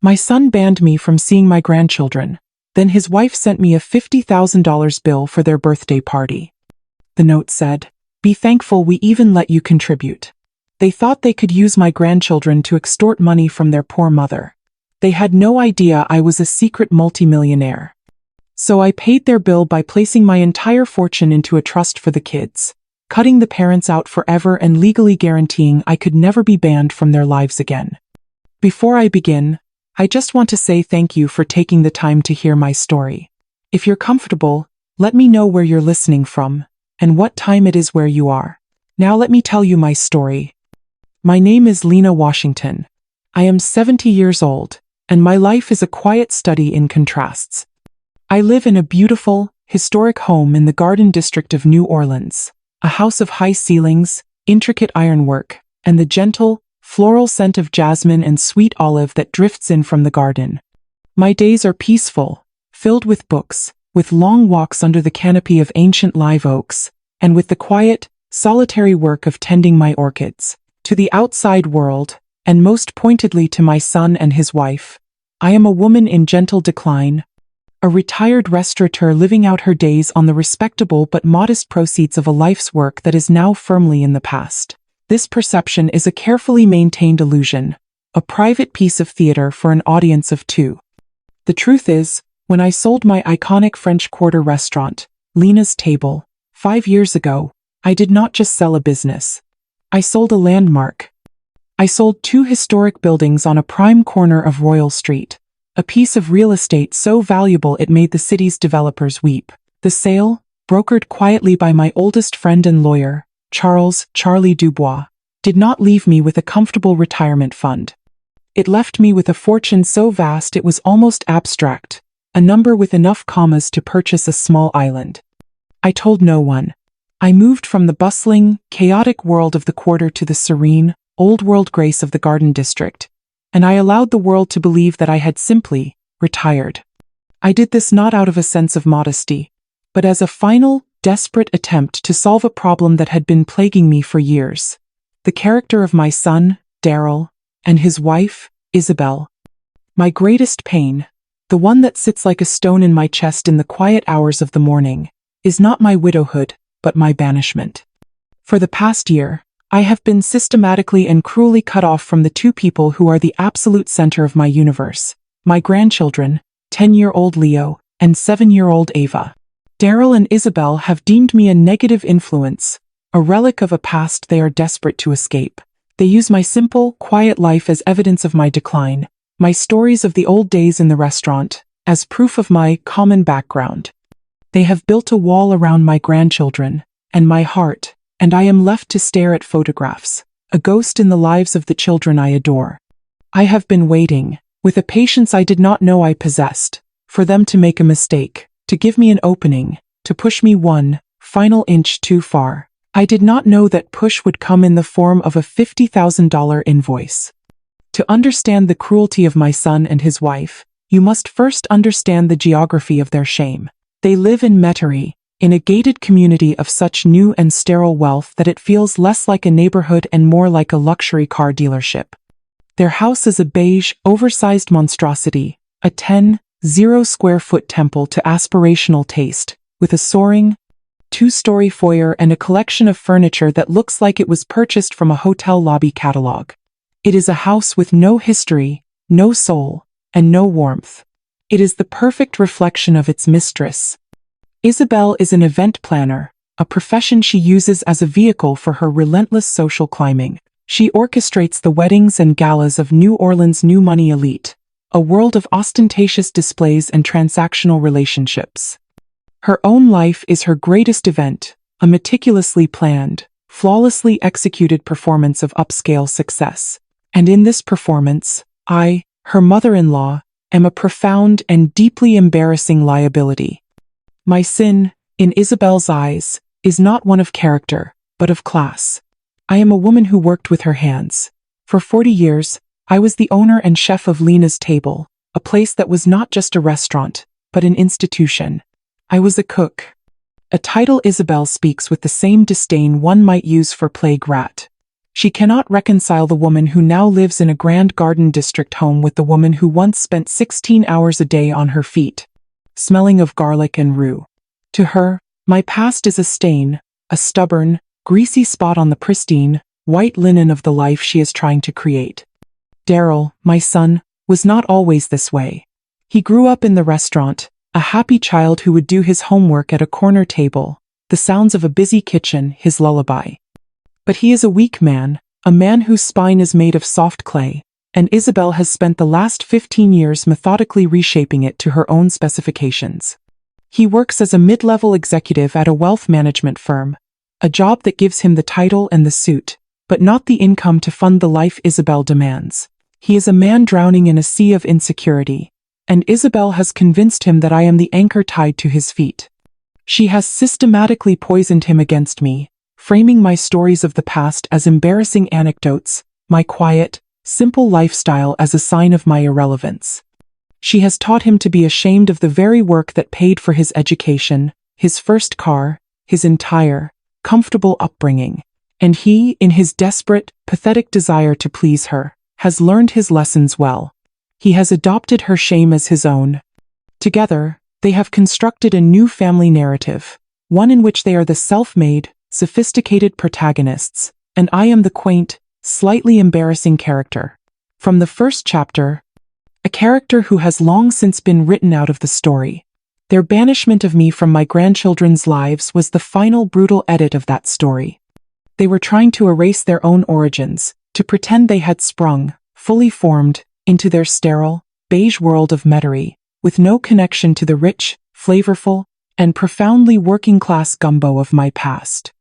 My son banned me from seeing my grandchildren. Then his wife sent me a $50,000 bill for their birthday party. The note said, "Be thankful we even let you contribute." They thought they could use my grandchildren to extort money from their poor mother. They had no idea I was a secret multimillionaire. So I paid their bill by placing my entire fortune into a trust for the kids, cutting the parents out forever and legally guaranteeing I could never be banned from their lives again. Before I begin, I just want to say thank you for taking the time to hear my story. If you're comfortable, let me know where you're listening from and what time it is where you are. Now let me tell you my story. My name is Lena Washington. I am 70 years old, and my life is a quiet study in contrasts. I live in a beautiful, historic home in the Garden District of New Orleans, a house of high ceilings, intricate ironwork, and the gentle, floral scent of jasmine and sweet olive that drifts in from the garden. My days are peaceful, filled with books, with long walks under the canopy of ancient live oaks, and with the quiet, solitary work of tending my orchids. To the outside world, and most pointedly to my son and his wife, I am a woman in gentle decline, a retired restaurateur living out her days on the respectable but modest proceeds of a life's work that is now firmly in the past. This perception is a carefully maintained illusion, a private piece of theater for an audience of two. The truth is, when I sold my iconic French Quarter restaurant, Lena's Table, 5 years ago, I did not just sell a business. I sold a landmark. I sold 2 historic buildings on a prime corner of Royal Street, a piece of real estate so valuable it made the city's developers weep. The sale, brokered quietly by my oldest friend and lawyer, Charlie Dubois, did not leave me with a comfortable retirement fund. It left me with a fortune so vast it was almost abstract, a number with enough commas to purchase a small island. I told no one. I moved from the bustling, chaotic world of the Quarter to the serene, old-world grace of the Garden District, and I allowed the world to believe that I had simply retired. I did this not out of a sense of modesty, but as a final, desperate attempt to solve a problem that had been plaguing me for years. The character of my son, Daryl, and his wife, Isabel. My greatest pain, the one that sits like a stone in my chest in the quiet hours of the morning, is not my widowhood, but my banishment. For the past year, I have been systematically and cruelly cut off from the 2 people who are the absolute center of my universe, my grandchildren, 10-year-old Leo and 7-year-old Ava. Daryl and Isabel have deemed me a negative influence, a relic of a past they are desperate to escape. They use my simple, quiet life as evidence of my decline, my stories of the old days in the restaurant, as proof of my common background. They have built a wall around my grandchildren and my heart, and I am left to stare at photographs, a ghost in the lives of the children I adore. I have been waiting, with a patience I did not know I possessed, for them to make a mistake, to give me an opening, to push me one final inch too far. I did not know that push would come in the form of a $50,000 invoice. To understand the cruelty of my son and his wife, you must first understand the geography of their shame. They live in Metairie, in a gated community of such new and sterile wealth that it feels less like a neighborhood and more like a luxury car dealership. Their house is a beige, oversized monstrosity, a 10,000-square-foot temple to aspirational taste, with a soaring, 2-story foyer and a collection of furniture that looks like it was purchased from a hotel lobby catalog. It is a house with no history, no soul, and no warmth. It is the perfect reflection of its mistress. Isabel is an event planner, a profession she uses as a vehicle for her relentless social climbing. She orchestrates the weddings and galas of New Orleans' new money elite, a world of ostentatious displays and transactional relationships. Her own life is her greatest event, a meticulously planned, flawlessly executed performance of upscale success. And in this performance, I, her mother-in-law, am a profound and deeply embarrassing liability. My sin, in Isabel's eyes, is not one of character, but of class. I am a woman who worked with her hands. For 40 years, I was the owner and chef of Lena's Table, a place that was not just a restaurant, but an institution. I was a cook. A title Isabel speaks with the same disdain one might use for plague rat. She cannot reconcile the woman who now lives in a grand garden district home with the woman who once spent 16 hours a day on her feet, smelling of garlic and rue. To her, my past is a stain, a stubborn, greasy spot on the pristine, white linen of the life she is trying to create. Daryl, my son, was not always this way. He grew up in the restaurant, a happy child who would do his homework at a corner table, the sounds of a busy kitchen his lullaby. But he is a weak man, a man whose spine is made of soft clay, and Isabel has spent the last 15 years methodically reshaping it to her own specifications. He works as a mid-level executive at a wealth management firm, a job that gives him the title and the suit, but not the income to fund the life Isabel demands. He is a man drowning in a sea of insecurity, and Isabel has convinced him that I am the anchor tied to his feet. She has systematically poisoned him against me, framing my stories of the past as embarrassing anecdotes, my quiet, simple lifestyle as a sign of my irrelevance. She has taught him to be ashamed of the very work that paid for his education, his first car, his entire, comfortable upbringing. And he, in his desperate, pathetic desire to please her, has learned his lessons well. He has adopted her shame as his own. Together, they have constructed a new family narrative, one in which they are the self-made, sophisticated protagonists, and I am the quaint, slightly embarrassing character. From the first chapter, a character who has long since been written out of the story. Their banishment of me from my grandchildren's lives was the final brutal edit of that story. They were trying to erase their own origins, to pretend they had sprung, fully formed, into their sterile, beige world of Metairie, with no connection to the rich, flavorful, and profoundly working-class gumbo of my past.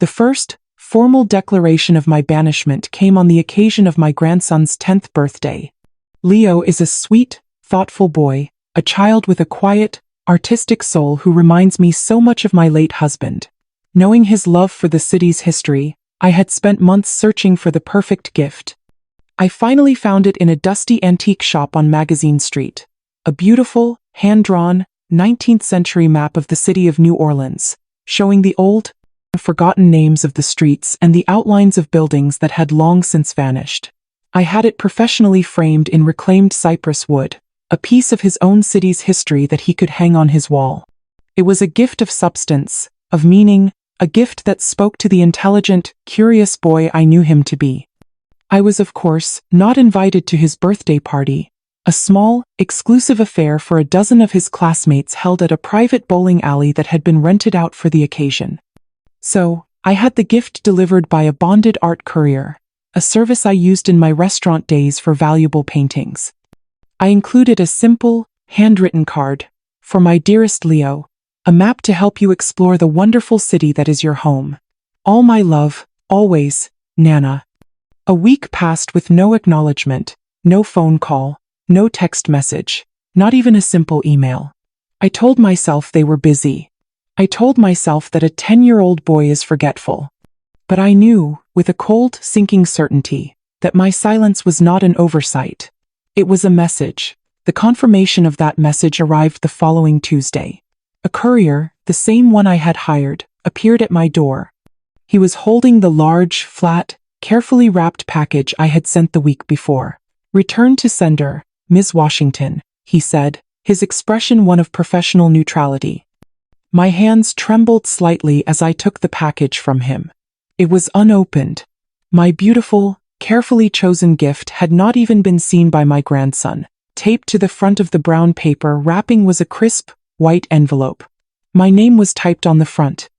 The first, formal declaration of my banishment came on the occasion of my grandson's 10th birthday. Leo is a sweet, thoughtful boy, a child with a quiet, artistic soul who reminds me so much of my late husband. Knowing his love for the city's history, I had spent months searching for the perfect gift. I finally found it in a dusty antique shop on Magazine Street. A beautiful, hand-drawn, 19th-century map of the city of New Orleans, showing the old, forgotten names of the streets and the outlines of buildings that had long since vanished. I had it professionally framed in reclaimed cypress wood, a piece of his own city's history that he could hang on his wall. It was a gift of substance, of meaning, a gift that spoke to the intelligent, curious boy I knew him to be. I was, of course, not invited to his birthday party, a small, exclusive affair for a dozen of his classmates held at a private bowling alley that had been rented out for the occasion. So, I had the gift delivered by a bonded art courier, a service I used in my restaurant days for valuable paintings. I included a simple, handwritten card, "For my dearest Leo, a map to help you explore the wonderful city that is your home. All my love, always, Nana." A week passed with no acknowledgement, no phone call, no text message, not even a simple email. I told myself they were busy. I told myself that a 10-year-old boy is forgetful. But I knew, with a cold, sinking certainty, that my silence was not an oversight. It was a message. The confirmation of that message arrived the following Tuesday. A courier, the same one I had hired, appeared at my door. He was holding the large, flat, carefully wrapped package I had sent the week before. "Return to sender, Ms. Washington," he said, his expression one of professional neutrality. My hands trembled slightly as I took the package from him. It was unopened. My beautiful, carefully chosen gift had not even been seen by my grandson. Taped to the front of the brown paper wrapping was a crisp, white envelope. My name was typed on the front.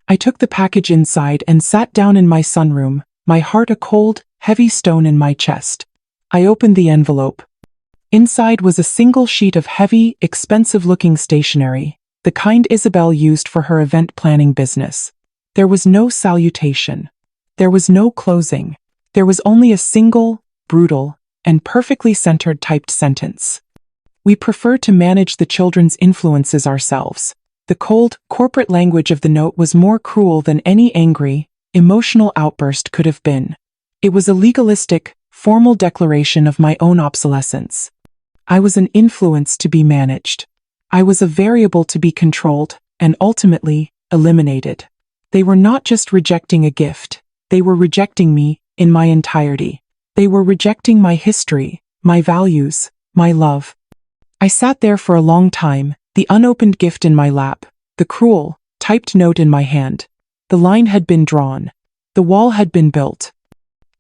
I took the package inside and sat down in my sunroom, my heart a cold, heavy stone in my chest. I opened the envelope. Inside was a single sheet of heavy, expensive-looking stationery, the kind Isabel used for her event planning business. There was no salutation. There was no closing. There was only a single, brutal, and perfectly centered typed sentence. "We prefer to manage the children's influences ourselves." The cold, corporate language of the note was more cruel than any angry, emotional outburst could have been. It was a legalistic, formal declaration of my own obsolescence. I was an influence to be managed. I was a variable to be controlled, and ultimately, eliminated. They were not just rejecting a gift, they were rejecting me, in my entirety. They were rejecting my history, my values, my love. I sat there for a long time, the unopened gift in my lap, the cruel, typed note in my hand. The line had been drawn. The wall had been built.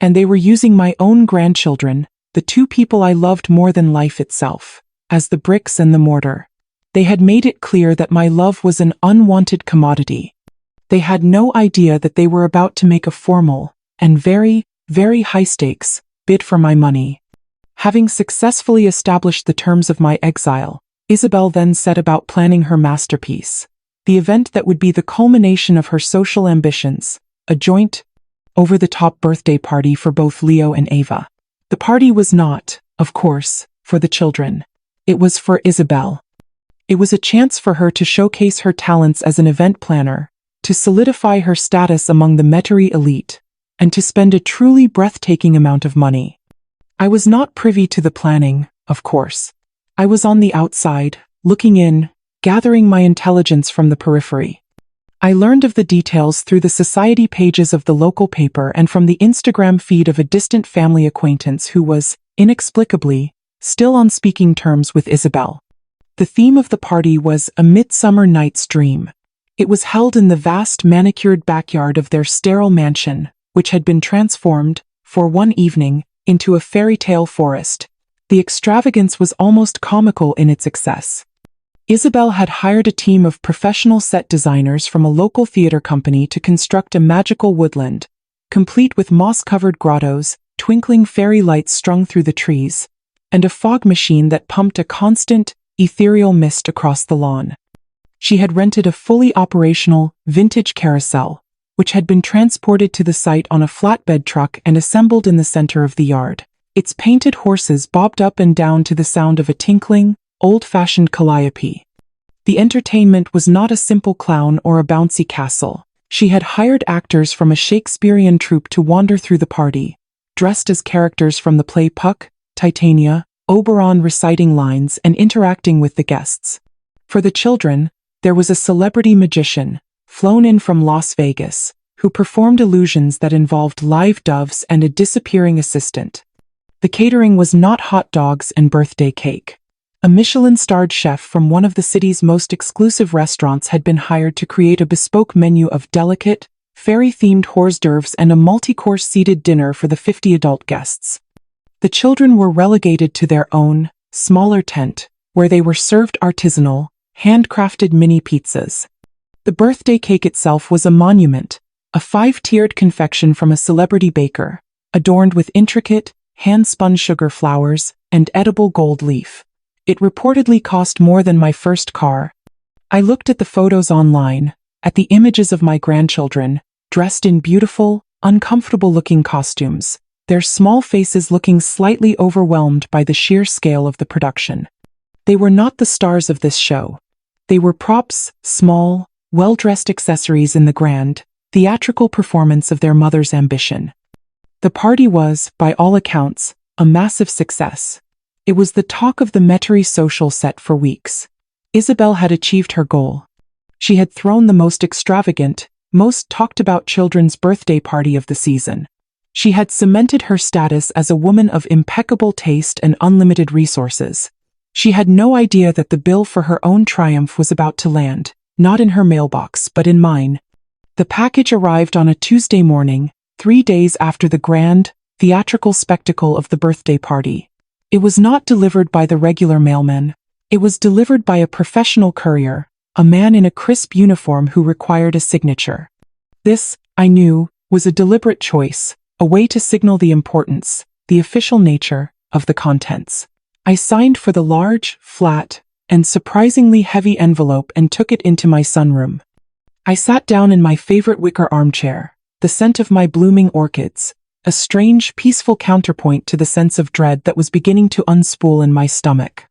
And they were using my own grandchildren, the two people I loved more than life itself, as the bricks and the mortar. They had made it clear that my love was an unwanted commodity. They had no idea that they were about to make a formal, and very, very high-stakes, bid for my money. Having successfully established the terms of my exile, Isabel then set about planning her masterpiece, the event that would be the culmination of her social ambitions, a joint, over-the-top birthday party for both Leo and Ava. The party was not, of course, for the children. It was for Isabel. It was a chance for her to showcase her talents as an event planner, to solidify her status among the Metairie elite, and to spend a truly breathtaking amount of money. I was not privy to the planning, of course. I was on the outside, looking in, gathering my intelligence from the periphery. I learned of the details through the society pages of the local paper and from the Instagram feed of a distant family acquaintance who was, inexplicably, still on speaking terms with Isabel. The theme of the party was A Midsummer Night's Dream. It was held in the vast manicured backyard of their sterile mansion, which had been transformed, for one evening, into a fairy tale forest. The extravagance was almost comical in its excess. Isabel had hired a team of professional set designers from a local theater company to construct a magical woodland, complete with moss-covered grottos, twinkling fairy lights strung through the trees, and a fog machine that pumped a constant, ethereal mist across the lawn. She had rented a fully operational, vintage carousel, which had been transported to the site on a flatbed truck and assembled in the center of the yard. Its painted horses bobbed up and down to the sound of a tinkling, old-fashioned calliope. The entertainment was not a simple clown or a bouncy castle. She had hired actors from a Shakespearean troupe to wander through the party, dressed as characters from the play Puck, Titania, Oberon, reciting lines and interacting with the guests. For the children, there was a celebrity magician, flown in from Las Vegas, who performed illusions that involved live doves and a disappearing assistant. The catering was not hot dogs and birthday cake. A Michelin-starred chef from one of the city's most exclusive restaurants had been hired to create a bespoke menu of delicate, fairy-themed hors d'oeuvres and a multi-course seated dinner for the 50 adult guests. The children were relegated to their own, smaller tent, where they were served artisanal, handcrafted mini pizzas. The birthday cake itself was a monument, a 5-tiered confection from a celebrity baker, adorned with intricate, hand-spun sugar flowers and edible gold leaf. It reportedly cost more than my first car. I looked at the photos online, at the images of my grandchildren, dressed in beautiful, uncomfortable-looking costumes, their small faces looking slightly overwhelmed by the sheer scale of the production. They were not the stars of this show. They were props, small, well-dressed accessories in the grand, theatrical performance of their mother's ambition. The party was, by all accounts, a massive success. It was the talk of the Metairie social set for weeks. Isabel had achieved her goal. She had thrown the most extravagant, most talked-about children's birthday party of the season. She had cemented her status as a woman of impeccable taste and unlimited resources. She had no idea that the bill for her own triumph was about to land, not in her mailbox but in mine. The package arrived on a Tuesday morning, 3 days after the grand, theatrical spectacle of the birthday party. It was not delivered by the regular mailman. It was delivered by a professional courier, a man in a crisp uniform who required a signature. This, I knew, was a deliberate choice, a way to signal the importance, the official nature, of the contents. I signed for the large, flat, and surprisingly heavy envelope and took it into my sunroom. I sat down in my favorite wicker armchair, the scent of my blooming orchids, a strange, peaceful counterpoint to the sense of dread that was beginning to unspool in my stomach.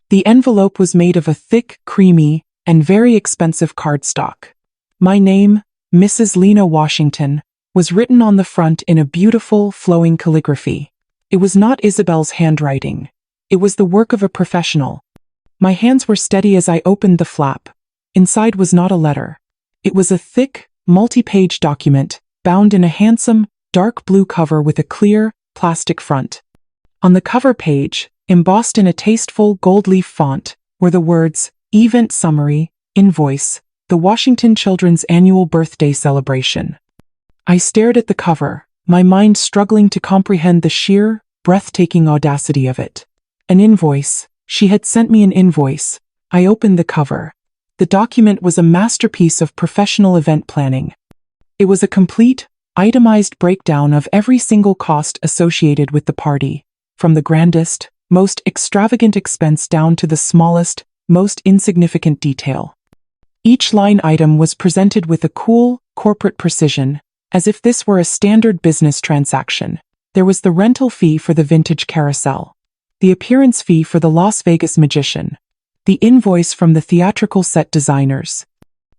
The envelope was made of a thick, creamy, and very expensive cardstock. My name, Mrs. Lena Washington, was written on the front in a beautiful, flowing calligraphy. It was not Isabel's handwriting. It was the work of a professional. My hands were steady as I opened the flap. Inside was not a letter. It was a thick, multi-page document, bound in a handsome, dark blue cover with a clear, plastic front. On the cover page, embossed in a tasteful gold leaf font, were the words, Event Summary, Invoice, the Washington Children's Annual Birthday Celebration. I stared at the cover, my mind struggling to comprehend the sheer, breathtaking audacity of it. An invoice. She had sent me an invoice. I opened the cover. The document was a masterpiece of professional event planning. It was a complete, itemized breakdown of every single cost associated with the party, from the grandest, most extravagant expense down to the smallest, most insignificant detail. Each line item was presented with a cool, corporate precision, as if this were a standard business transaction. There was the rental fee for the vintage carousel, the appearance fee for the Las Vegas magician, the invoice from the theatrical set designers,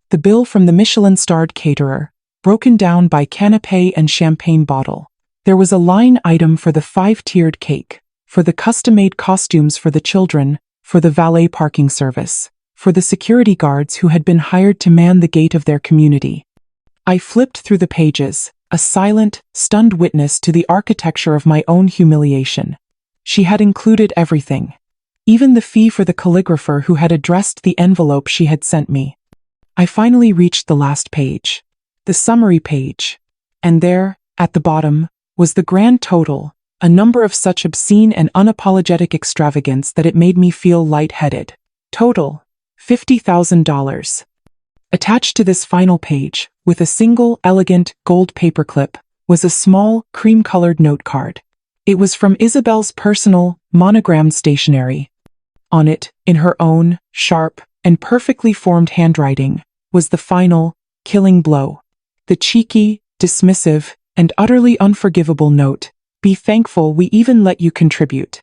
the bill from the Michelin-starred caterer, broken down by canapé and champagne bottle. There was a line item for the 5-tiered cake, for the custom-made costumes for the children, for the valet parking service, for the security guards who had been hired to man the gate of their community. I flipped through the pages, a silent, stunned witness to the architecture of my own humiliation. She had included everything, even the fee for the calligrapher who had addressed the envelope she had sent me. I finally reached the last page, the summary page, and there, at the bottom, was the grand total, a number of such obscene and unapologetic extravagance that it made me feel lightheaded. Total, $50,000. Attached to this final page, with a single, elegant, gold paperclip, was a small, cream-colored note card. It was from Isabel's personal, monogrammed stationery. On it, in her own, sharp, and perfectly formed handwriting, was the final, killing blow. The cheeky, dismissive, and utterly unforgivable note, "Be thankful we even let you contribute."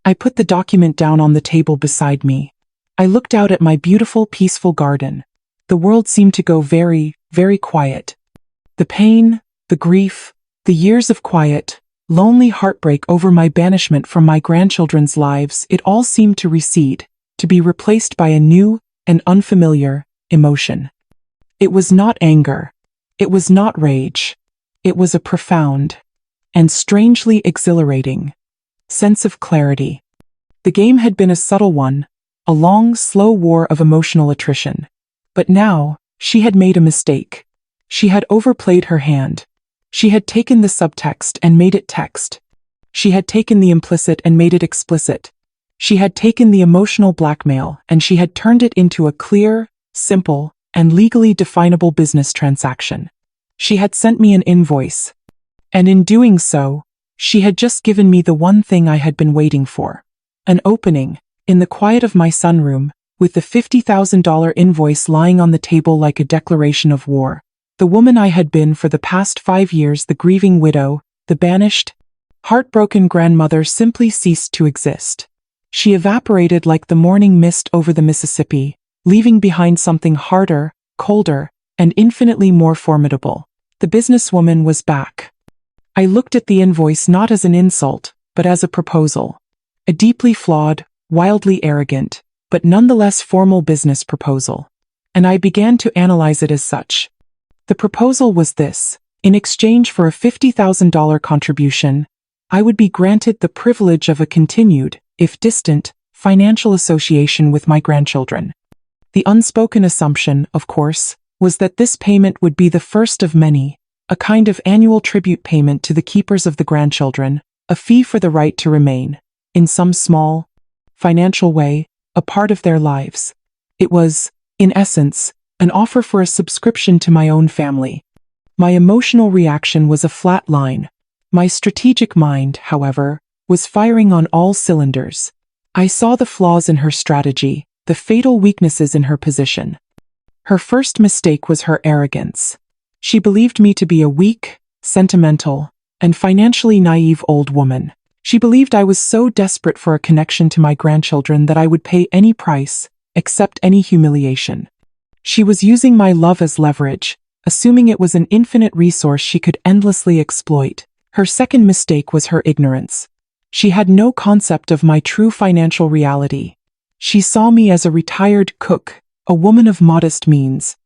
I put the document down on the table beside me. I looked out at my beautiful, peaceful garden. The world seemed to go very, very quiet. The pain, the grief, the years of quiet, lonely heartbreak over my banishment from my grandchildren's lives, it all seemed to recede, to be replaced by a new and unfamiliar emotion. It was not anger. It was not rage. It was a profound and strangely exhilarating sense of clarity. The game had been a subtle one, a long, slow war of emotional attrition. But now, she had made a mistake. She had overplayed her hand. She had taken the subtext and made it text. She had taken the implicit and made it explicit. She had taken the emotional blackmail and she had turned it into a clear, simple, and legally definable business transaction. She had sent me an invoice. And in doing so, she had just given me the one thing I had been waiting for. An opening, in the quiet of my sunroom, with the $50,000 invoice lying on the table like a declaration of war. The woman I had been for the past 5 years, the grieving widow, the banished, heartbroken grandmother, simply ceased to exist. She evaporated like the morning mist over the Mississippi, leaving behind something harder, colder, and infinitely more formidable. The businesswoman was back. I looked at the invoice not as an insult, but as a proposal. A deeply flawed, wildly arrogant, but nonetheless formal business proposal. And I began to analyze it as such. The proposal was this: in exchange for a $50,000 contribution, I would be granted the privilege of a continued, if distant, financial association with my grandchildren. The unspoken assumption, of course, was that this payment would be the first of many, a kind of annual tribute payment to the keepers of the grandchildren, a fee for the right to remain, in some small, financial way, a part of their lives. It was, in essence, an offer for a subscription to my own family. My emotional reaction was a flat line. My strategic mind, however, was firing on all cylinders. I saw the flaws in her strategy, the fatal weaknesses in her position. Her first mistake was her arrogance. She believed me to be a weak, sentimental, and financially naive old woman. She believed I was so desperate for a connection to my grandchildren that I would pay any price, accept any humiliation. She was using my love as leverage, assuming it was an infinite resource she could endlessly exploit. Her second mistake was her ignorance. She had no concept of my true financial reality. She saw me as a retired cook, a woman of modest means.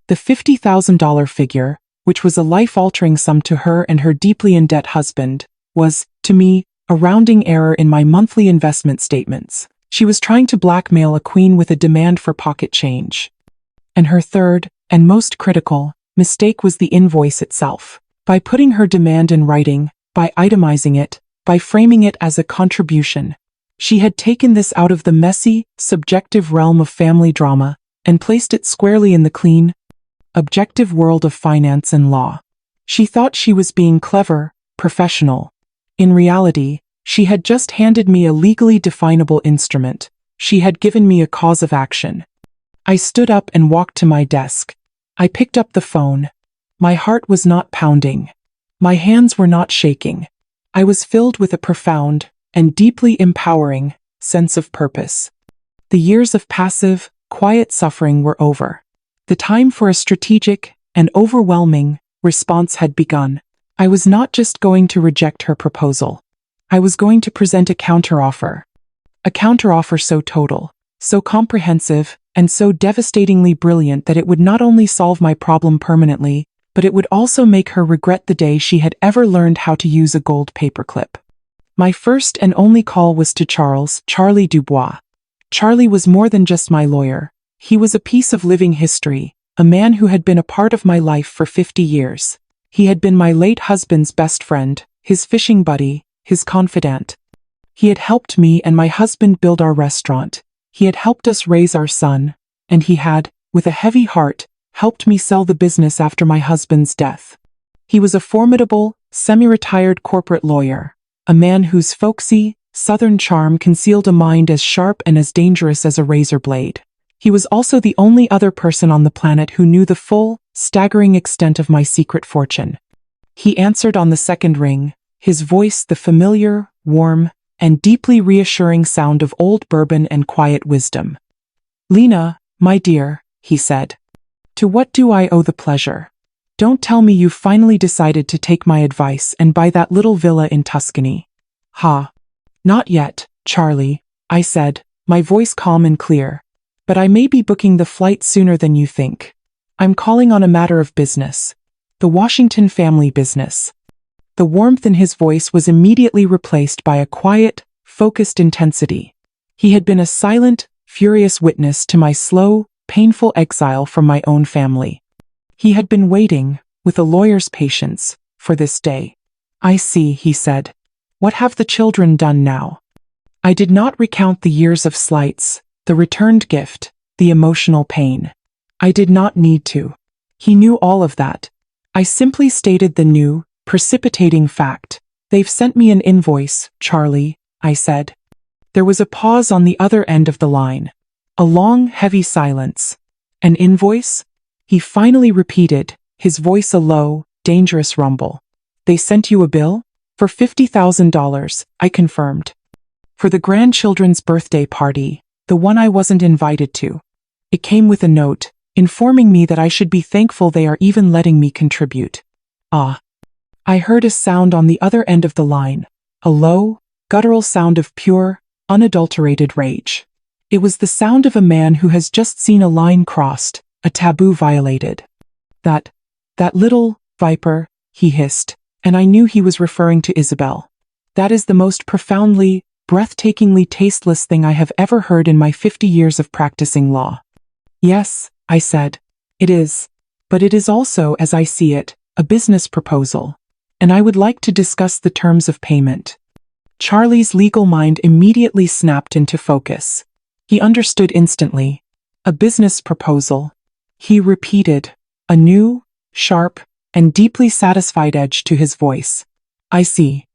The $50,000 figure, which was a life-altering sum to her and her deeply in-debt husband, was, to me, a rounding error in my monthly investment statements. She was trying to blackmail a queen with a demand for pocket change. And her third, and most critical, mistake was the invoice itself. By putting her demand in writing, by itemizing it, by framing it as a contribution, she had taken this out of the messy, subjective realm of family drama and placed it squarely in the clean, objective world of finance and law. She thought she was being clever, professional. In reality, she had just handed me a legally definable instrument. She had given me a cause of action. I stood up and walked to my desk. I picked up the phone. My heart was not pounding. My hands were not shaking. I was filled with a profound and deeply empowering sense of purpose. The years of passive, quiet suffering were over. The time for a strategic and overwhelming response had begun. I was not just going to reject her proposal. I was going to present a counteroffer. A counteroffer so total, so comprehensive, and so devastatingly brilliant that it would not only solve my problem permanently, but it would also make her regret the day she had ever learned how to use a gold paperclip. My first and only call was to Charlie Dubois. Charlie was more than just my lawyer. He was a piece of living history, a man who had been a part of my life for 50 years. He had been my late husband's best friend, his fishing buddy, his confidant. He had helped me and my husband build our restaurant. He had helped us raise our son, and he had, with a heavy heart, helped me sell the business after my husband's death. He was a formidable, semi-retired corporate lawyer, a man whose folksy, southern charm concealed a mind as sharp and as dangerous as a razor blade. He was also the only other person on the planet who knew the full, staggering extent of my secret fortune. He answered on the second ring, his voice the familiar, warm, and deeply reassuring sound of old bourbon and quiet wisdom. "Lena, my dear," he said. "To what do I owe the pleasure? Don't tell me you've finally decided to take my advice and buy that little villa in Tuscany." "Ha. Not yet, Charlie," I said, my voice calm and clear. "But I may be booking the flight sooner than you think. I'm calling on a matter of business. The Washington family business." The warmth in his voice was immediately replaced by a quiet, focused intensity. He had been a silent, furious witness to my slow, painful exile from my own family. He had been waiting, with a lawyer's patience, for this day. "I see," he said. "What have the children done now?" I did not recount the years of slights, the returned gift, the emotional pain. I did not need to. He knew all of that. I simply stated the new, precipitating fact. "They've sent me an invoice, Charlie," I said. There was a pause on the other end of the line. A long, heavy silence. "An invoice?" He finally repeated, his voice a low, dangerous rumble. "They sent you a bill?" "For $50,000, I confirmed. For the grandchildren's birthday party, the one I wasn't invited to. It came with a note, informing me that I should be thankful they are even letting me contribute." "Ah." I heard a sound on the other end of the line, a low, guttural sound of pure, unadulterated rage. It was the sound of a man who has just seen a line crossed, a taboo violated. That little viper," he hissed, and I knew he was referring to Isabel. "That is the most profoundly, breathtakingly tasteless thing I have ever heard in my 50 years of practicing law." "Yes," I said, "it is. But it is also, as I see it, a business proposal. And I would like to discuss the terms of payment." Charlie's legal mind immediately snapped into focus. He understood instantly. "A business proposal," he repeated, a new, sharp, and deeply satisfied edge to his voice. "I see.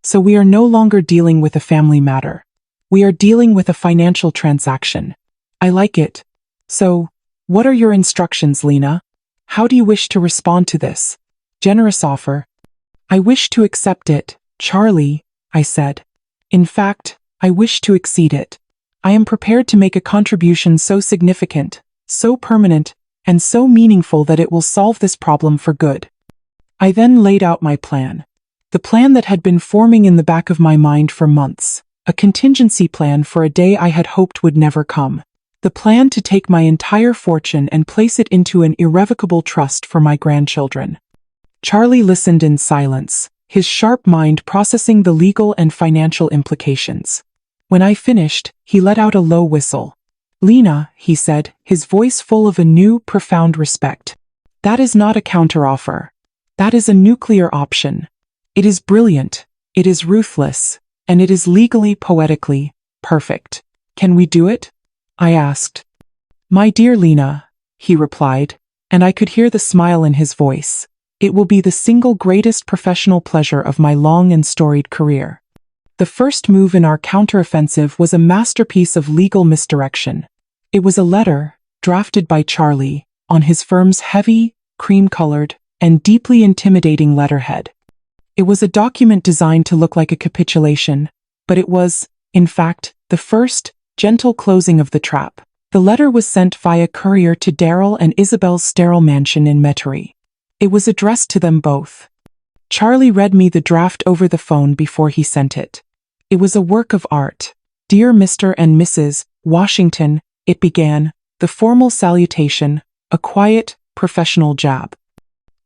So we are no longer dealing with a family matter. We are dealing with a financial transaction. I like it. So, what are your instructions, Lena? How do you wish to respond to this generous offer?" "I wish to accept it, Charlie," I said. "In fact, I wish to exceed it. I am prepared to make a contribution so significant, so permanent, and so meaningful that it will solve this problem for good." I then laid out my plan. The plan that had been forming in the back of my mind for months. A contingency plan for a day I had hoped would never come. The plan to take my entire fortune and place it into an irrevocable trust for my grandchildren. Charlie listened in silence, his sharp mind processing the legal and financial implications. When I finished, he let out a low whistle. "Lena," he said, his voice full of a new, profound respect. "That is not a counteroffer. That is a nuclear option. It is brilliant, it is ruthless, and it is legally, poetically, perfect. Can we do it?" I asked. "My dear Lena," he replied, and I could hear the smile in his voice. "It will be the single greatest professional pleasure of my long and storied career." The first move in our counteroffensive was a masterpiece of legal misdirection. It was a letter, drafted by Charlie, on his firm's heavy, cream-colored, and deeply intimidating letterhead. It was a document designed to look like a capitulation, but it was, in fact, the first, gentle closing of the trap. The letter was sent via courier to Daryl and Isabel's sterile mansion in Metairie. It was addressed to them both. Charlie read me the draft over the phone before he sent it. It was a work of art. "Dear Mr. and Mrs. Washington," it began, the formal salutation, a quiet, professional jab.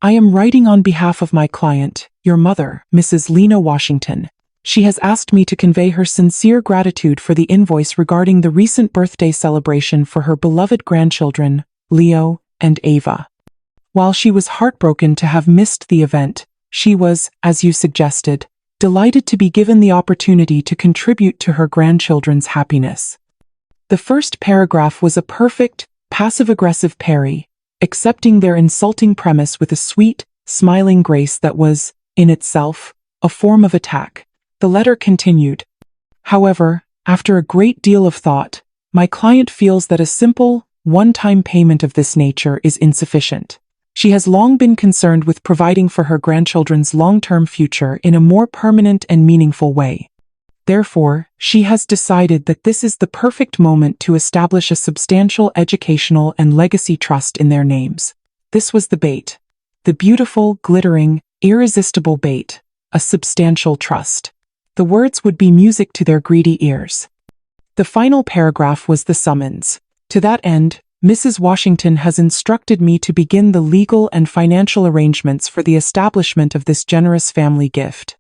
"I am writing on behalf of my client, your mother, Mrs. Lena Washington. She has asked me to convey her sincere gratitude for the invoice regarding the recent birthday celebration for her beloved grandchildren, Leo and Ava. While she was heartbroken to have missed the event, she was, as you suggested, delighted to be given the opportunity to contribute to her grandchildren's happiness." The first paragraph was a perfect, passive-aggressive parry, accepting their insulting premise with a sweet, smiling grace that was, in itself, a form of attack. The letter continued. "However, after a great deal of thought, my client feels that a simple, one-time payment of this nature is insufficient. She has long been concerned with providing for her grandchildren's long-term future in a more permanent and meaningful way. Therefore, she has decided that this is the perfect moment to establish a substantial educational and legacy trust in their names." This was the bait. The beautiful, glittering, irresistible bait, a substantial trust. The words would be music to their greedy ears. The final paragraph was the summons. "To that end, Mrs. Washington has instructed me to begin the legal and financial arrangements for the establishment of this generous family gift.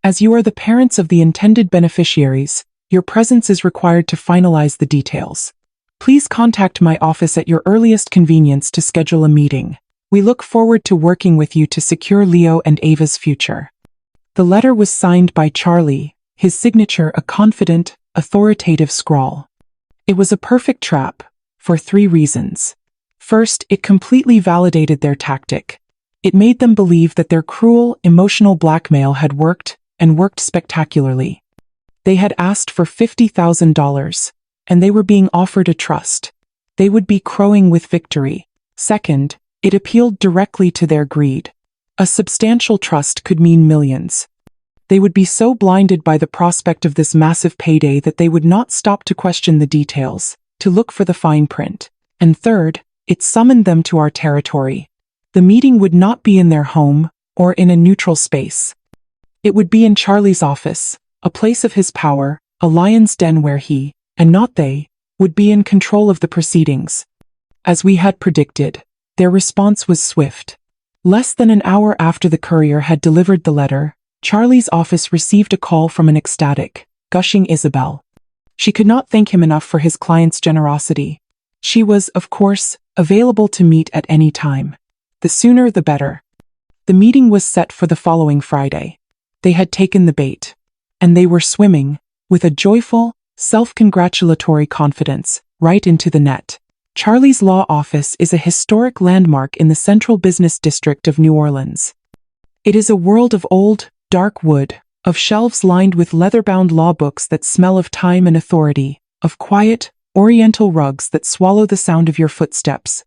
As you are the parents of the intended beneficiaries, your presence is required to finalize the details. Please contact my office at your earliest convenience to schedule a meeting. We look forward to working with you to secure Leo and Ava's future." The letter was signed by Charlie, his signature a confident, authoritative scrawl. It was a perfect trap, for 3 reasons. First, it completely validated their tactic. It made them believe that their cruel, emotional blackmail had worked, and worked spectacularly. They had asked for $50,000, and they were being offered a trust. They would be crowing with victory. Second, it appealed directly to their greed. A substantial trust could mean millions. They would be so blinded by the prospect of this massive payday that they would not stop to question the details, to look for the fine print. And third, it summoned them to our territory. The meeting would not be in their home, or in a neutral space. It would be in Charlie's office, a place of his power, a lion's den where he, and not they, would be in control of the proceedings. As we had predicted, their response was swift. Less than an hour after the courier had delivered the letter, Charlie's office received a call from an ecstatic, gushing Isabel. She could not thank him enough for his client's generosity. She was, of course, available to meet at any time. The sooner the better. The meeting was set for the following Friday. They had taken the bait. And they were swimming, with a joyful, self-congratulatory confidence, right into the net. Charlie's law office is a historic landmark in the central business district of New Orleans. It is a world of old, dark wood, of shelves lined with leather-bound law books that smell of time and authority, of quiet, oriental rugs that swallow the sound of your footsteps.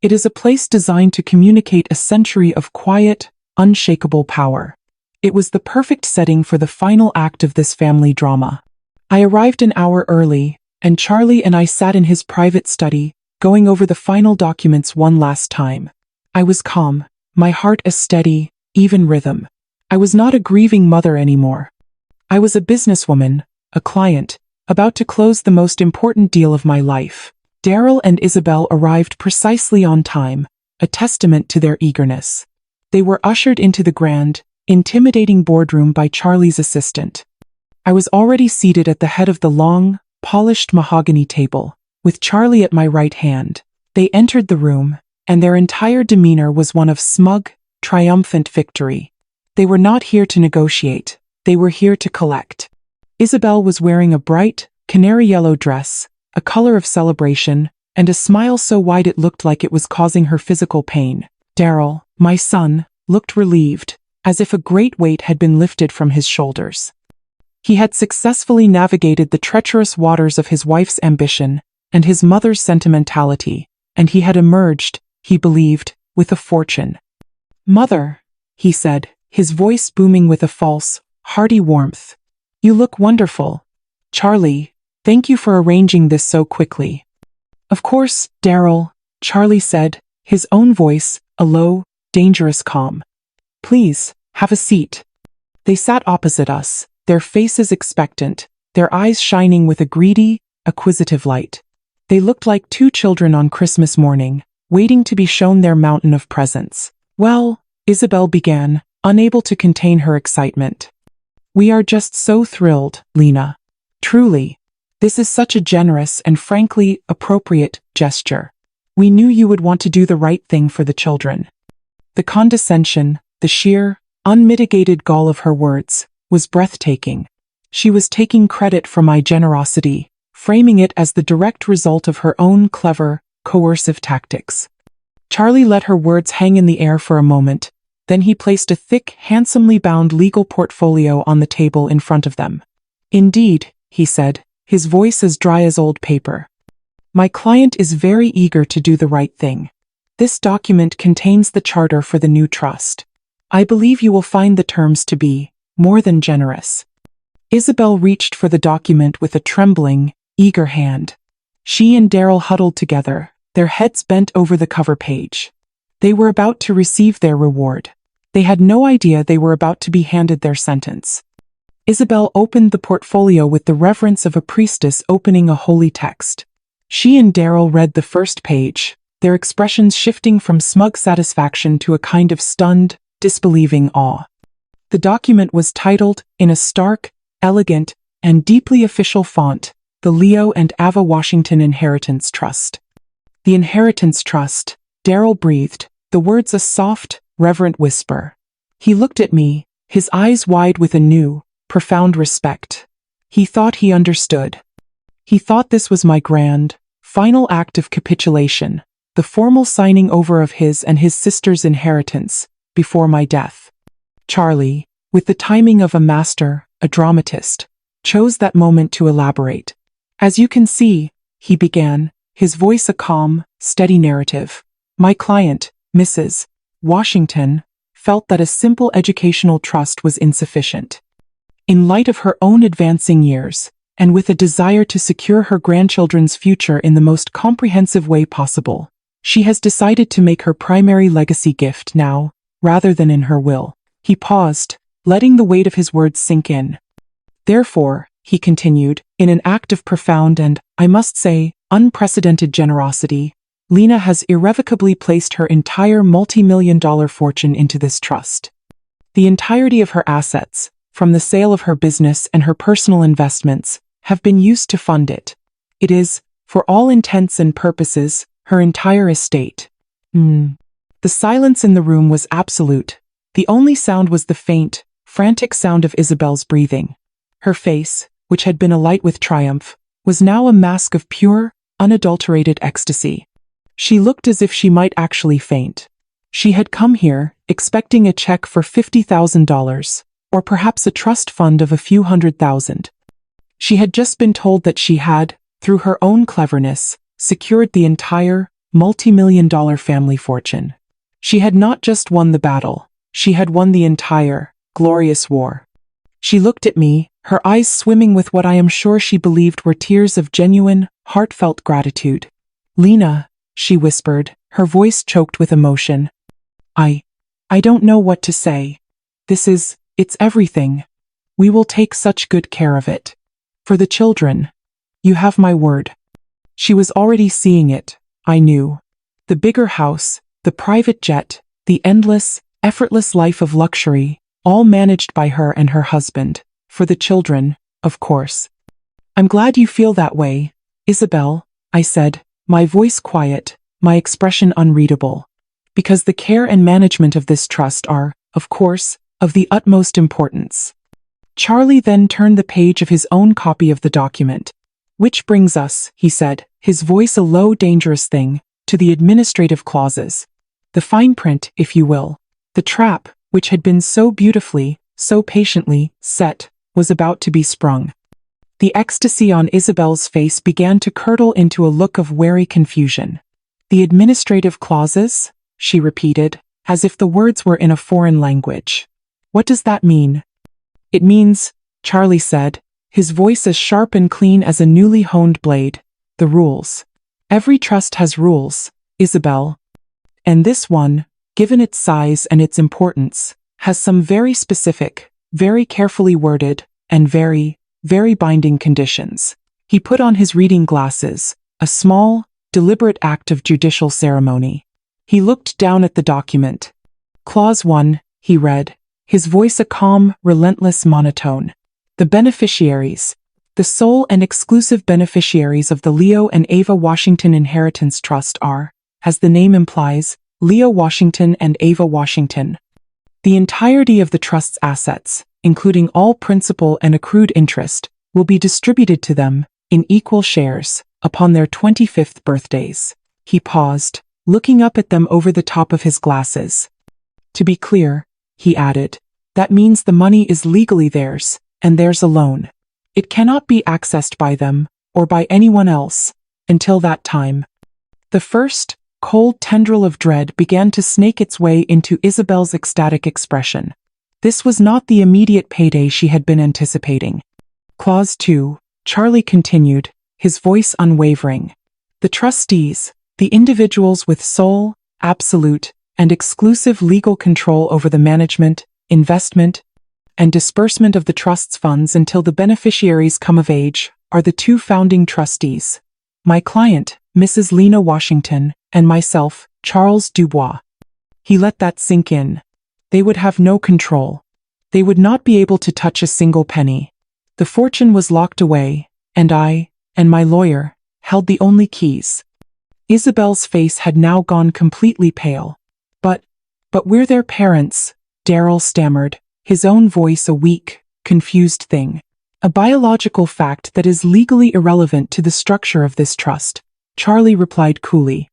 It is a place designed to communicate a century of quiet, unshakable power. It was the perfect setting for the final act of this family drama. I arrived an hour early, and Charlie and I sat in his private study, going over the final documents one last time. I was calm, my heart a steady, even rhythm. I was not a grieving mother anymore. I was a businesswoman, a client, about to close the most important deal of my life. Daryl and Isabel arrived precisely on time, a testament to their eagerness. They were ushered into the grand, intimidating boardroom by Charlie's assistant. I was already seated at the head of the long, polished mahogany table, with Charlie at my right hand. They entered the room, and their entire demeanor was one of smug, triumphant victory. They were not here to negotiate, they were here to collect. Isabel was wearing a bright, canary yellow dress, a color of celebration, and a smile so wide it looked like it was causing her physical pain. Daryl, my son, looked relieved, as if a great weight had been lifted from his shoulders. He had successfully navigated the treacherous waters of his wife's ambition and his mother's sentimentality, and he had emerged, he believed, with a fortune. "Mother," he said, his voice booming with a false, hearty warmth. "You look wonderful. Charlie, thank you for arranging this so quickly." "Of course, Daryl," Charlie said, his own voice, a low, dangerous calm. "Please, have a seat." They sat opposite us, their faces expectant, their eyes shining with a greedy, acquisitive light. They looked like two children on Christmas morning, waiting to be shown their mountain of presents. "Well," Isabel began, unable to contain her excitement. "We are just so thrilled, Lena. Truly. This is such a generous and frankly appropriate gesture. We knew you would want to do the right thing for the children." The condescension, the sheer, unmitigated gall of her words, was breathtaking. She was taking credit for my generosity, framing it as the direct result of her own clever, coercive tactics. Charlie let her words hang in the air for a moment, then he placed a thick, handsomely bound legal portfolio on the table in front of them. "Indeed," he said, his voice as dry as old paper. "My client is very eager to do the right thing. This document contains the charter for the new trust. I believe you will find the terms to be more than generous." Isabel reached for the document with a trembling, eager hand. She and Daryl huddled together, their heads bent over the cover page. They were about to receive their reward. They had no idea they were about to be handed their sentence. Isabel opened the portfolio with the reverence of a priestess opening a holy text. She and Daryl read the first page, their expressions shifting from smug satisfaction to a kind of stunned, disbelieving awe. The document was titled, in a stark, elegant, and deeply official font, "The Leo and Ava Washington Inheritance Trust." "The Inheritance Trust," Daryl breathed, the words a soft, reverent whisper. He looked at me, his eyes wide with a new, profound respect. He thought he understood. He thought this was my grand, final act of capitulation, the formal signing over of his and his sister's inheritance, before my death. Charlie, with the timing of a master, a dramatist, chose that moment to elaborate. "As you can see," he began, his voice a calm, steady narrative, "my client, Mrs. Washington, felt that a simple educational trust was insufficient. In light of her own advancing years, and with a desire to secure her grandchildren's future in the most comprehensive way possible, she has decided to make her primary legacy gift now, rather than in her will." He paused, letting the weight of his words sink in. "Therefore," he continued, in an act of profound and, I must say, unprecedented generosity, Lena has irrevocably placed her entire multi-million-dollar fortune into this trust. The entirety of her assets, from the sale of her business and her personal investments, have been used to fund it. It is, for all intents and purposes, her entire estate. The silence in the room was absolute. The only sound was the faint, frantic sound of Isabel's breathing. Her face, which had been alight with triumph, was now a mask of pure, unadulterated ecstasy. She looked as if she might actually faint. She had come here, expecting a check for $50,000, or perhaps a trust fund of a few $100,000. She had just been told that she had, through her own cleverness, secured the entire, multi-million-dollar family fortune. She had not just won the battle, she had won the entire, glorious war. She looked at me, her eyes swimming with what I am sure she believed were tears of genuine, heartfelt gratitude. "Lena," she whispered, her voice choked with emotion. I don't know what to say. It's everything. We will take such good care of it. For the children. You have my word." She was already seeing it, I knew. The bigger house, the private jet, the endless, effortless life of luxury, all managed by her and her husband, for the children, of course. I'm glad you feel that way, Isabel, I said, my voice quiet, my expression unreadable. Because the care and management of this trust are, of course, of the utmost importance. Charlie then turned the page of his own copy of the document. Which brings us, he said, his voice a low, dangerous thing, to the administrative clauses. The fine print, if you will. The trap, which had been so beautifully, so patiently, set, was about to be sprung. The ecstasy on Isabel's face began to curdle into a look of wary confusion. The administrative clauses? She repeated, as if the words were in a foreign language. What does that mean? It means, Charlie said, his voice as sharp and clean as a newly honed blade, the rules. Every trust has rules, Isabel. And this one, given its size and its importance, has some very specific, very carefully worded, and very binding conditions. He put on his reading glasses, a small, deliberate act of judicial ceremony. He looked down at the document. Clause 1, he read, his voice a calm, relentless monotone. The beneficiaries, the sole and exclusive beneficiaries of the Leo and Ava Washington Inheritance Trust are, as the name implies, Leo Washington and Ava Washington. The entirety of the trust's assets, including all principal and accrued interest, will be distributed to them, in equal shares, upon their 25th birthdays. He paused, looking up at them over the top of his glasses. To be clear, he added, that means the money is legally theirs, and theirs alone. It cannot be accessed by them, or by anyone else, until that time. The first, cold tendril of dread began to snake its way into Isabel's ecstatic expression. This was not the immediate payday she had been anticipating. Clause 2, Charlie continued, his voice unwavering. The trustees, the individuals with sole, absolute, and exclusive legal control over the management, investment, and disbursement of the trust's funds until the beneficiaries come of age, are the two founding trustees. My client, Mrs. Lena Washington, and myself, Charles Dubois. He let that sink in. They would have no control. They would not be able to touch a single penny. The fortune was locked away, and I, and my lawyer, held the only keys. Isabel's face had now gone completely pale. But we're their parents, Darrell stammered, his own voice a weak, confused thing. A biological fact that is legally irrelevant to the structure of this trust, Charlie replied coolly.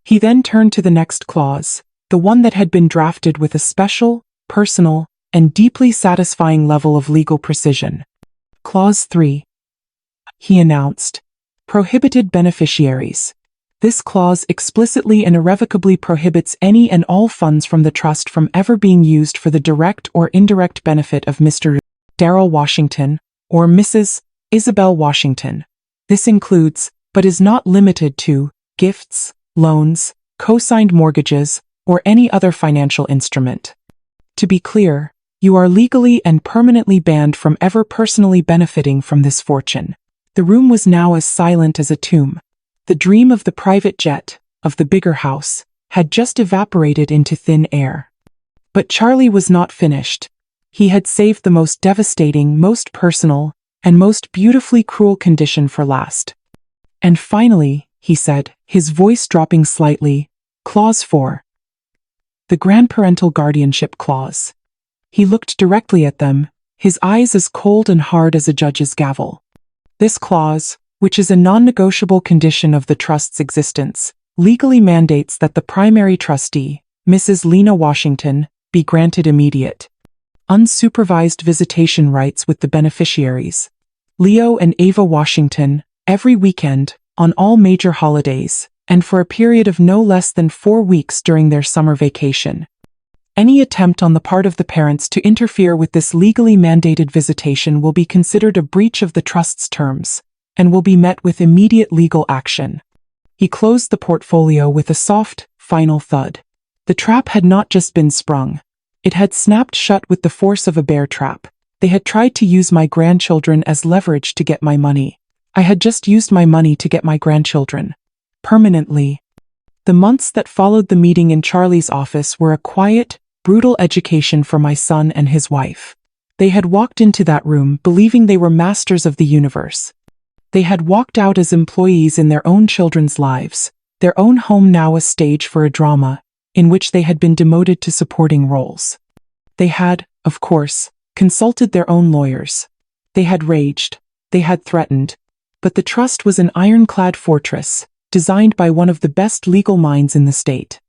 He then turned to the next clause, the one that had been drafted with a special, personal, and deeply satisfying level of legal precision. Clause 3. He announced. Prohibited beneficiaries. This clause explicitly and irrevocably prohibits any and all funds from the trust from ever being used for the direct or indirect benefit of Mr. Darrell Washington or Mrs. Isabel Washington. This includes, but is not limited to, gifts, loans, co-signed mortgages, or any other financial instrument. To be clear, you are legally and permanently banned from ever personally benefiting from this fortune. The room was now as silent as a tomb. The dream of the private jet, of the bigger house, had just evaporated into thin air. But Charlie was not finished. He had saved the most devastating, most personal, and most beautifully cruel condition for last. And finally, he said, his voice dropping slightly, Clause 4. The grandparental guardianship clause. He looked directly at them, his eyes as cold and hard as a judge's gavel. This clause, which is a non-negotiable condition of the trust's existence, legally mandates that the primary trustee, Mrs. Lena Washington, be granted immediate, unsupervised visitation rights with the beneficiaries, Leo and Ava Washington, every weekend, on all major holidays, and for a period of no less than 4 weeks during their summer vacation. Any attempt on the part of the parents to interfere with this legally mandated visitation will be considered a breach of the trust's terms, and will be met with immediate legal action. He closed the portfolio with a soft, final thud. The trap had not just been sprung. It had snapped shut with the force of a bear trap. They had tried to use my grandchildren as leverage to get my money. I had just used my money to get my grandchildren. Permanently. The months that followed the meeting in Charlie's office were a quiet, brutal education for my son and his wife. They had walked into that room believing they were masters of the universe. They had walked out as employees in their own children's lives, their own home now a stage for a drama, in which they had been demoted to supporting roles. They had, of course, consulted their own lawyers. They had raged. They had threatened. But the trust was an ironclad fortress, designed by one of the best legal minds in the state.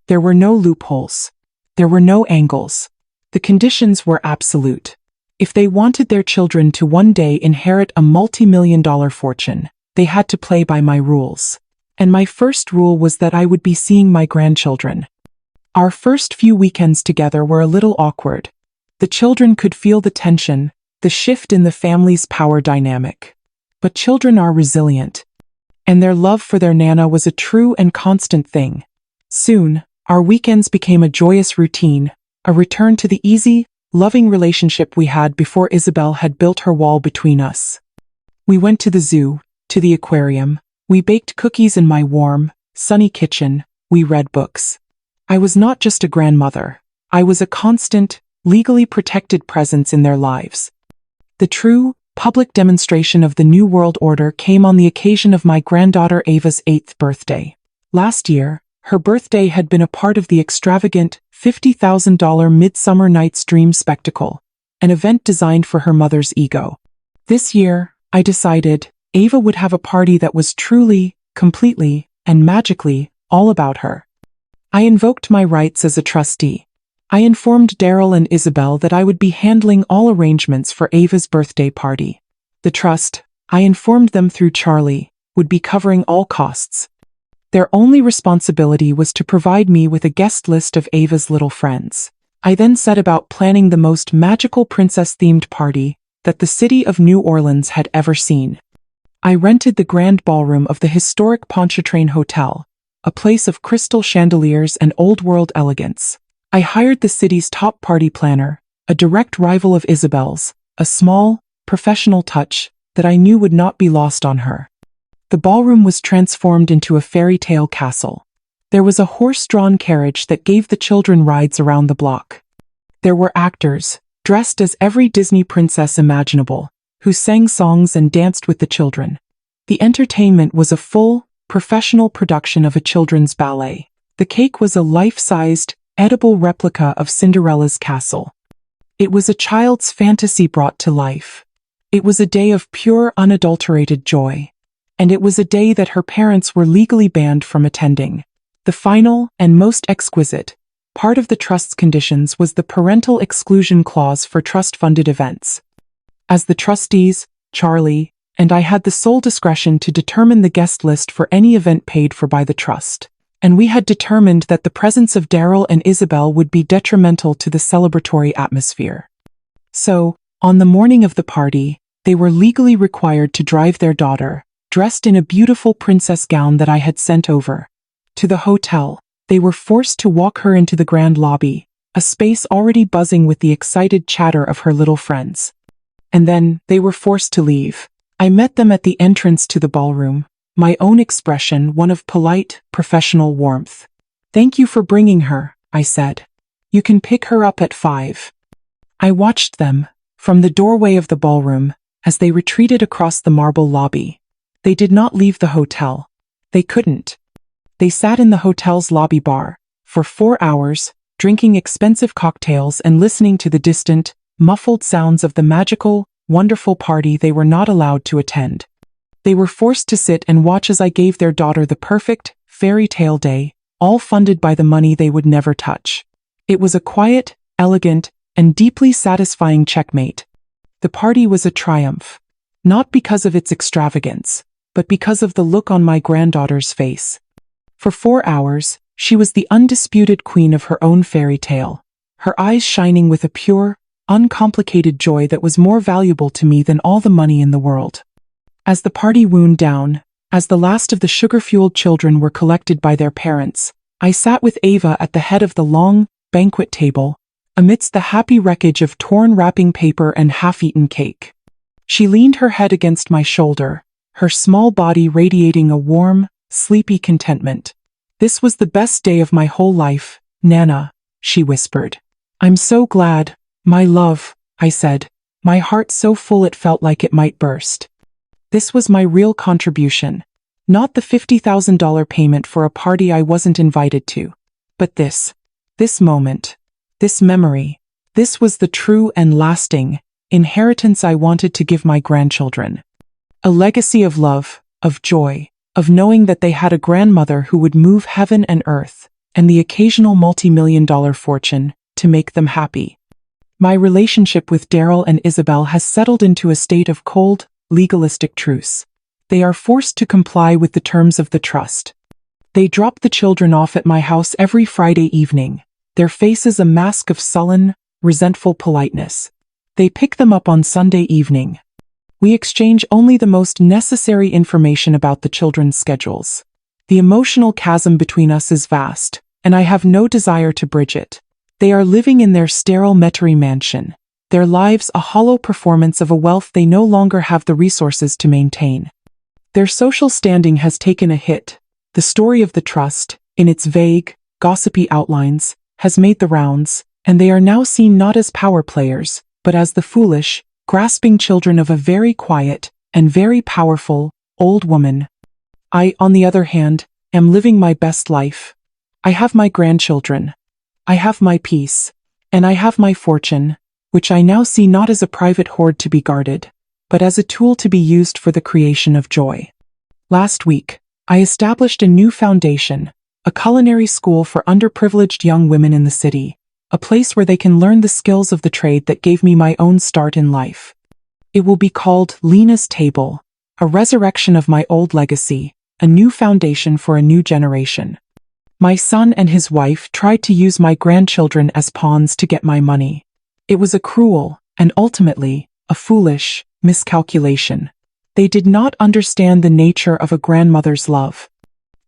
There were no loopholes. There were no angles. The conditions were absolute. If they wanted their children to one day inherit a multi-million-dollar fortune, they had to play by my rules. And my first rule was that I would be seeing my grandchildren. Our first few weekends together were a little awkward. The children could feel the tension, the shift in the family's power dynamic. But children are resilient. And their love for their Nana was a true and constant thing. Soon, our weekends became a joyous routine, a return to the easy, loving relationship we had before Isabel had built her wall between us. We went to the zoo, to the aquarium. We baked cookies in my warm, sunny kitchen. We read books. I was not just a grandmother. I was a constant, legally protected presence in their lives. The true, public demonstration of the New World Order came on the occasion of my granddaughter Ava's 8th birthday. Last year, her birthday had been a part of the extravagant $50,000 Midsummer Night's Dream spectacle, an event designed for her mother's ego. This year, I decided, Ava would have a party that was truly, completely, and magically all about her. I invoked my rights as a trustee. I informed Daryl and Isabel that I would be handling all arrangements for Ava's birthday party. The trust, I informed them through Charlie, would be covering all costs. Their only responsibility was to provide me with a guest list of Ava's little friends. I then set about planning the most magical princess-themed party that the city of New Orleans had ever seen. I rented the grand ballroom of the historic Pontchartrain Hotel, a place of crystal chandeliers and old-world elegance. I hired the city's top party planner, a direct rival of Isabel's, a small, professional touch that I knew would not be lost on her. The ballroom was transformed into a fairy tale castle. There was a horse-drawn carriage that gave the children rides around the block. There were actors, dressed as every Disney princess imaginable, who sang songs and danced with the children. The entertainment was a full, professional production of a children's ballet. The cake was a life-sized, edible replica of Cinderella's castle. It was a child's fantasy brought to life. It was a day of pure, unadulterated joy. And it was a day that her parents were legally banned from attending. The final, and most exquisite, part of the trust's conditions was the parental exclusion clause for trust-funded events. As the trustees, Charlie, and I had the sole discretion to determine the guest list for any event paid for by the trust. And we had determined that the presence of Daryl and Isabel would be detrimental to the celebratory atmosphere. So, on the morning of the party, they were legally required to drive their daughter, dressed in a beautiful princess gown that I had sent over, to the hotel. They were forced to walk her into the grand lobby, a space already buzzing with the excited chatter of her little friends. And then, they were forced to leave. I met them at the entrance to the ballroom, my own expression one of polite, professional warmth. "Thank you for bringing her," I said. "You can pick her up at 5. I watched them, from the doorway of the ballroom, as they retreated across the marble lobby. They did not leave the hotel. They couldn't. They sat in the hotel's lobby bar, for 4 hours, drinking expensive cocktails and listening to the distant, muffled sounds of the magical, wonderful party they were not allowed to attend. They were forced to sit and watch as I gave their daughter the perfect, fairy tale day, all funded by the money they would never touch. It was a quiet, elegant, and deeply satisfying checkmate. The party was a triumph, not because of its extravagance, but because of the look on my granddaughter's face. For 4 hours, she was the undisputed queen of her own fairy tale, her eyes shining with a pure, uncomplicated joy that was more valuable to me than all the money in the world. As the party wound down, as the last of the sugar-fueled children were collected by their parents, I sat with Ava at the head of the long, banquet table, amidst the happy wreckage of torn wrapping paper and half-eaten cake. She leaned her head against my shoulder, her small body radiating a warm, sleepy contentment. "This was the best day of my whole life, Nana," she whispered. I'm so glad, my love, I said, my heart so full it felt like it might burst. This was my real contribution. Not the $50,000 payment for a party I wasn't invited to. But this moment, this memory, this was the true and lasting inheritance I wanted to give my grandchildren. A legacy of love, of joy, of knowing that they had a grandmother who would move heaven and earth, and the occasional multi-million-dollar fortune to make them happy. My relationship with Daryl and Isabel has settled into a state of cold, legalistic truce. They are forced to comply with the terms of the trust. They drop the children off at my house every Friday evening, their faces a mask of sullen, resentful politeness. They pick them up on Sunday evening. We exchange only the most necessary information about the children's schedules. The emotional chasm between us is vast, and I have no desire to bridge it. They are living in their sterile Metairie mansion, their lives a hollow performance of a wealth they no longer have the resources to maintain. Their social standing has taken a hit. The story of the trust, in its vague, gossipy outlines, has made the rounds, and they are now seen not as power players, but as the foolish, grasping children of a very quiet and very powerful old woman. I, on the other hand, am living my best life. I have my grandchildren. I have my peace, and I have my fortune, which I now see not as a private hoard to be guarded, but as a tool to be used for the creation of joy. Last week, I established a new foundation, a culinary school for underprivileged young women in the city, a place where they can learn the skills of the trade that gave me my own start in life. It will be called Lena's Table, a resurrection of my old legacy, a new foundation for a new generation. My son and his wife tried to use my grandchildren as pawns to get my money. It was a cruel, and ultimately, a foolish, miscalculation. They did not understand the nature of a grandmother's love.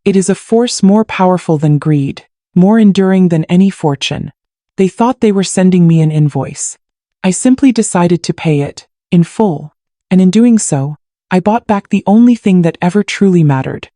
It is a force more powerful than greed, more enduring than any fortune. They thought they were sending me an invoice. I simply decided to pay it, in full, and in doing so, I bought back the only thing that ever truly mattered,